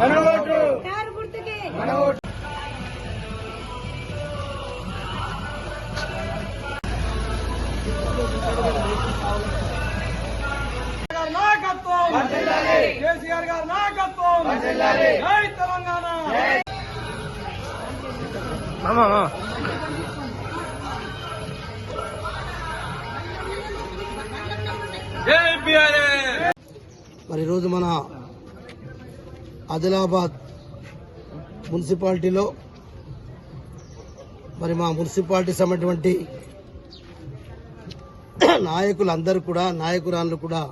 మన vote car గుర్తుకే మన ఓటు కేసీఆర్ గారి నాయకత్వం జై తెలంగాణ మరి ఈరోజు మన ఆదిలాబాద్ మున్సిపాలిటీలో మరి మా మున్సిపాలిటీ సంబంధించినటువంటి నాయకులందరూ కూడా నాయకురాళ్ళు కూడా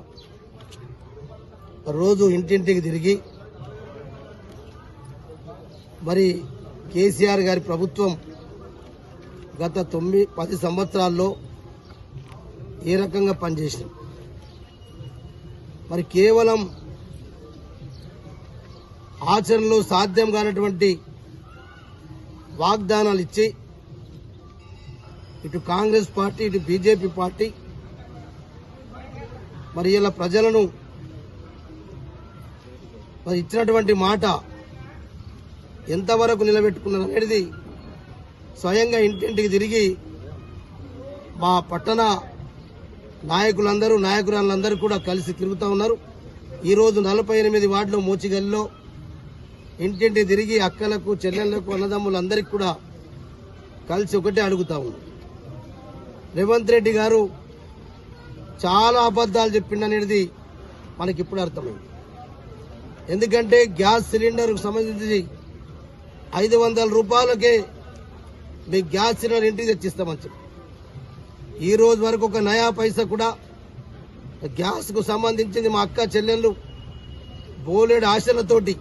రోజు ఇంటింటికి తిరిగి మరి కేసీఆర్ గారి ప్రభుత్వం గత 9-10 సంవత్సరాల్లో ఏ రకంగా పనిచేసింది, మరి కేవలం ఆచరణలో సాధ్యం కానటువంటి వాగ్దానాలు ఇచ్చి ఇటు కాంగ్రెస్ పార్టీ ఇటు బీజేపీ పార్టీ మరి ఇలా ప్రజలను మరి ఇచ్చినటువంటి మాట ఎంతవరకు నిలబెట్టుకున్నారు అనేది స్వయంగా ఇంటింటికి తిరిగి మా పట్టణ నాయకులందరూ నాయకురాళ్ళందరూ కూడా కలిసి తిరుగుతూ ఉన్నారు. ఈరోజు 48 వార్డులో మోచిగల్లో ఇంటింటి తిరిగి అక్కలకు చెల్లెళ్లకు అన్నదమ్ములందరికీ కూడా కలిసి ఒకటే అడుగుతా ఉన్నారు. రేవంత్ రెడ్డి గారు చాలా అబద్దాలు చెప్పిండనేది మనకి ఇప్పుడు అర్థమైంది. ఎందుకంటే గ్యాస్ సిలిండర్కు సంబంధించి 500 రూపాయలకే మీ గ్యాస్ సిలిండర్ ఇంటికి తెచ్చిస్తామని చెప్పి ఈ రోజు వరకు ఒక నయా పైసా కూడా గ్యాస్కు సంబంధించింది మా అక్క చెల్లెళ్ళు బోలెడు ఆశలతోటి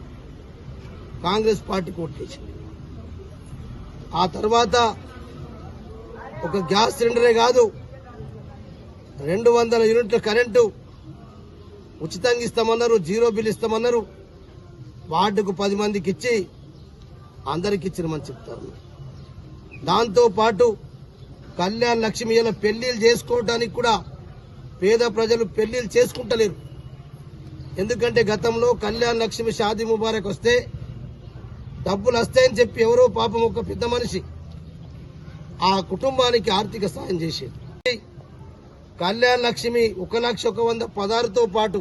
కాంగ్రెస్ పార్టీకి ఓట్లేసింది. ఆ తర్వాత ఒక గ్యాస్ సిలిండరే కాదు 200 యూనిట్ల కరెంటు ఉచితంగా ఇస్తామన్నారు, జీరో బిల్ ఇస్తామన్నారు. వార్డుకు 10 మందికి ఇచ్చి అందరికి ఇచ్చినమని చెప్తారు. దాంతో పాటు కళ్యాణ్ లక్ష్మి ఇలా పెళ్లిళ్ళు చేసుకోవడానికి కూడా పేద ప్రజలు పెళ్లిళ్ళు చేసుకుంటలేరు. ఎందుకంటే గతంలో కళ్యాణ్ లక్ష్మి షాదీ ముబారక్ వస్తే డబ్బులు వస్తాయని చెప్పి ఎవరో పాపం ఒక పెద్ద మనిషి ఆ కుటుంబానికి ఆర్థిక సాయం చేసేది. కళ్యాణ్ లక్ష్మి 1,100,000 పదార్థంతో పాటు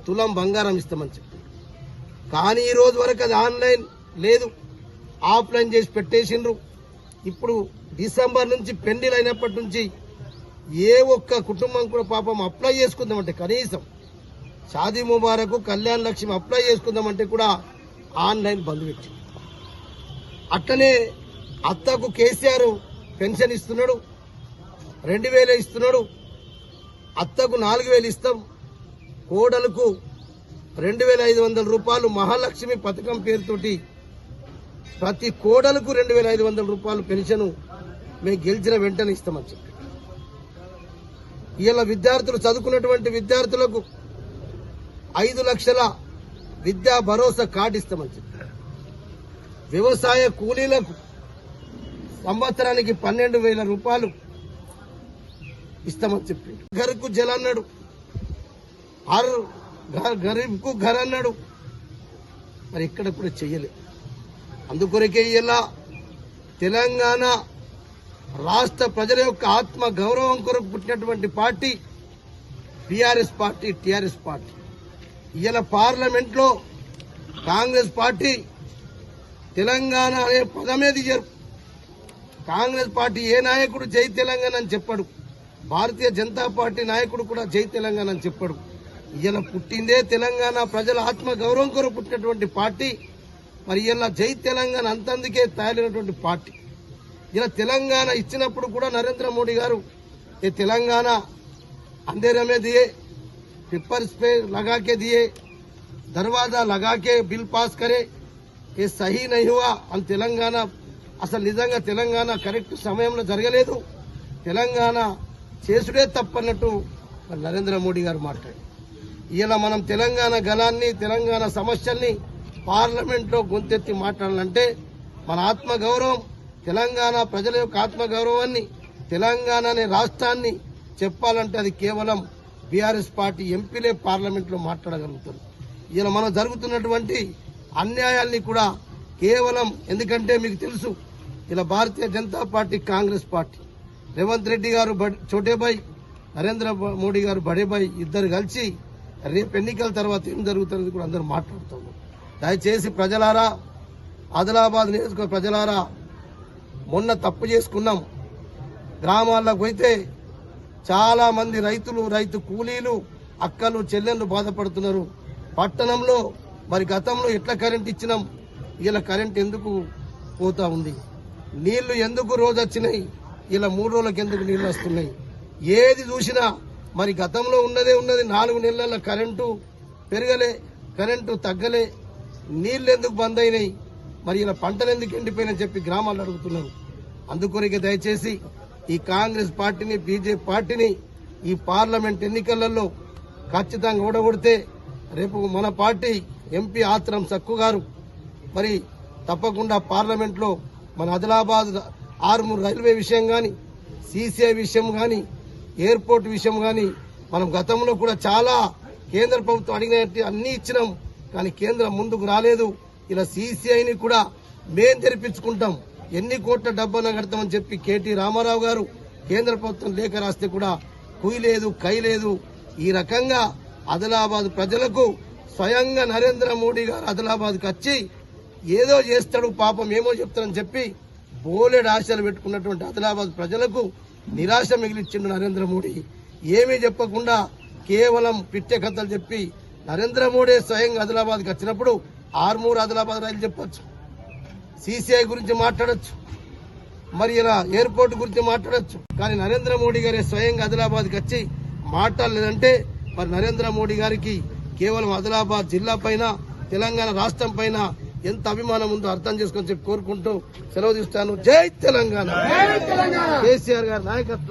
తులం బంగారం ఇస్తామని చెప్పి, కానీ ఈ రోజు వరకు అది ఆన్లైన్ లేదు, ఆఫ్లైన్ చేసి పెట్టేసిండ్రు. ఇప్పుడు డిసెంబర్ నుంచి పెళ్లిళ్ళు అయినప్పటి నుంచి ఏ ఒక్క కుటుంబం కూడా పాపం అప్లై చేసుకుందామంటే కనీసం షాదీ ముబారక్ కళ్యాణ్ లక్ష్మి అప్లై చేసుకుందామంటే కూడా ఆన్లైన్ బంద్ పెట్టింది. అట్లనే అత్తకు కేసీఆర్ పెన్షన్ ఇస్తున్నాడు, 2,000 ఇస్తున్నాడు. అత్తకు 4,000 ఇస్తాం, కోడలకు 2,500 రూపాయలు మహాలక్ష్మి పథకం పేరుతోటి ప్రతి కోడలకు 2,500 రూపాయలు పెన్షన్ మేము గెలిచిన వెంటనే ఇస్తామని చెప్పి, ఇలా విద్యార్థులు చదువుకున్నటువంటి విద్యార్థులకు 5 లక్షల విద్యా భరోసా కార్డు ఇస్తామని చెప్పి, వ్యవసాయ కూలీలకు సంవత్సరానికి 12,000 రూపాయలు ఇస్తామని చెప్పి, ఘర్కు జల్ అన్నాడు, హర్ గరీబ్కు ఘర్ అన్నాడు. మరి ఇక్కడ కూడా చెయ్యలేదు. అందుకొరకే ఇలా తెలంగాణ రాష్ట్ర ప్రజల యొక్క ఆత్మ గౌరవం కొరకు పుట్టినటువంటి party BRS party, TRS party. ఇలా పార్లమెంట్లో కాంగ్రెస్ పార్టీ తెలంగాణ అనే పదమే దిగారు. కాంగ్రెస్ పార్టీ ఏ నాయకుడు జై తెలంగాణ అని చెప్పాడు, భారతీయ జనతా పార్టీ నాయకుడు కూడా జై తెలంగాణ అని చెప్పాడు. ఇలా పుట్టిందే తెలంగాణ ప్రజల ఆత్మ గౌరవం కొరకు పుట్టినటువంటి పార్టీ. మరి ఇలా జై తెలంగాణ అంతందుకే తయారైనటువంటి పార్టీ. ఇలా తెలంగాణ ఇచ్చినప్పుడు కూడా నరేంద్ర మోడీ గారు ఏ తెలంగాణ अंधेरे में दिए, पेपर्स पे लगा के दिए, दरवाजा लगा के बिल पास करे, ये सही नहीं हुआ. అని తెలంగాణ అసలు నిజంగా తెలంగాణ కరెక్ట్ సమయంలో జరగలేదు, తెలంగాణ చేసుడే తప్పన్నట్టు నరేంద్ర మోడీ గారు మాట్లాడారు. ఇలా మనం తెలంగాణ గలాన్ని తెలంగాణ సమస్యల్ని పార్లమెంట్లో గొంతెత్తి మాట్లాడాలంటే మన ఆత్మగౌరవం, తెలంగాణ ప్రజల యొక్క ఆత్మగౌరవాన్ని, తెలంగాణ అనే రాష్ట్రాన్ని చెప్పాలంటే అది కేవలం బీఆర్ఎస్ పార్టీ ఎంపీలే పార్లమెంట్లో మాట్లాడగలుగుతారు. ఇలా మనం జరుగుతున్నటువంటి అన్యాయాల్ని కూడా కేవలం ఎందుకంటే మీకు తెలుసు ఇలా భారతీయ జనతా పార్టీ కాంగ్రెస్ పార్టీ రేవంత్ రెడ్డి గారు చోటేబాయ్ నరేంద్ర మోడీ గారు బడేబాయ్ ఇద్దరు కలిసి రేపు ఎన్నికల తర్వాత ఏం జరుగుతుంది కూడా అందరూ మాట్లాడుతున్నారు. దయచేసి ప్రజలారా, ఆదిలాబాద్ నియోజకవర్గ ప్రజలారా, మొన్న తప్పు చేసుకున్నాం. గ్రామాల్లోకి పోతే చాలా మంది రైతులు, రైతు కూలీలు, అక్కలు, చెల్లెళ్ళు బాధపడుతున్నారు. పట్టణంలో మరి గతంలో ఎట్లా కరెంట్ ఇచ్చినాం, ఇలా కరెంట్ ఎందుకు పోతా ఉంది, నీళ్లు ఎందుకు రోజు వచ్చినాయి, ఇలా 3 రోజులకు ఎందుకు నీళ్లు వస్తున్నాయి, ఏది చూసినా మరి గతంలో ఉన్నదే ఉన్నది. 4 నెలల కరెంటు పెరగలే, కరెంటు తగ్గలే, నీళ్లు ఎందుకు బంద్ అయినాయి, మరి ఇలా పంటలు ఎందుకు ఎండిపోయినాయని చెప్పి గ్రామాలు అడుగుతున్నారు. అందుకొరకే దయచేసి ఈ కాంగ్రెస్ పార్టీని, బీజేపీ పార్టీని ఈ పార్లమెంట్ ఎన్నికలలో ఖచ్చితంగా ఓడగొడితే రేపు మన పార్టీ ఎంపీ ఆత్రం సక్కు గారు మరి తప్పకుండా పార్లమెంట్ లో మన ఆదిలాబాద్ ఆర్మూర్ రైల్వే విషయం గాని, సీసీఐ విషయం గాని, ఎయిర్పోర్ట్ విషయం గాని మనం గతంలో కూడా చాలా కేంద్ర ప్రభుత్వం అడిగినట్టు అన్ని ఇచ్చినాం. కానీ కేంద్రం ముందుకు రాలేదు. ఇలా సీసీఐని కూడా మేం తెరిపించుకుంటాం, ఎన్ని కోట్ల డబ్బున కడతామని చెప్పి కేటీ రామారావు గారు కేంద్ర ప్రభుత్వం లేఖ రాస్తే కూడా కుయ్యలేదు, కైలేదు. ఈ రకంగా ఆదిలాబాద్ ప్రజలకు స్వయంగా నరేంద్ర మోడీ గారు ఆదిలాబాద్కి వచ్చి ఏదో చేస్తాడు, పాపం ఏమో చెప్తాడని చెప్పి బోలెడు ఆశలు పెట్టుకున్నటువంటి ఆదిలాబాద్ ప్రజలకు నిరాశ మిగిలిచ్చిండు నరేంద్ర మోడీ. ఏమీ చెప్పకుండా కేవలం పిట్టె కథలు చెప్పి నరేంద్ర మోడీ స్వయంగా ఆదిలాబాద్కి వచ్చినప్పుడు ఆర్మూర్ ఆదిలాబాద్ రైలు చెప్పొచ్చు, సీసీఐ గురించి మాట్లాడొచ్చు, మరి ఇలా ఎయిర్పోర్ట్ గురించి మాట్లాడొచ్చు. కానీ నరేంద్ర మోడీ గారే స్వయంగా ఆదిలాబాద్కి వచ్చి మాట్లాడలేదంటే మరి నరేంద్ర మోడీ గారికి కేవలం ఆదిలాబాద్ జిల్లా పైన, తెలంగాణ రాష్ట్రం పైన ఎంత అభిమానం ఉందో అర్థం చేసుకొని చెప్పి కోరుకుంటూ సెలవు తీస్తాను. జై తెలంగాణ, కేసీఆర్ గారి నాయకత్వం.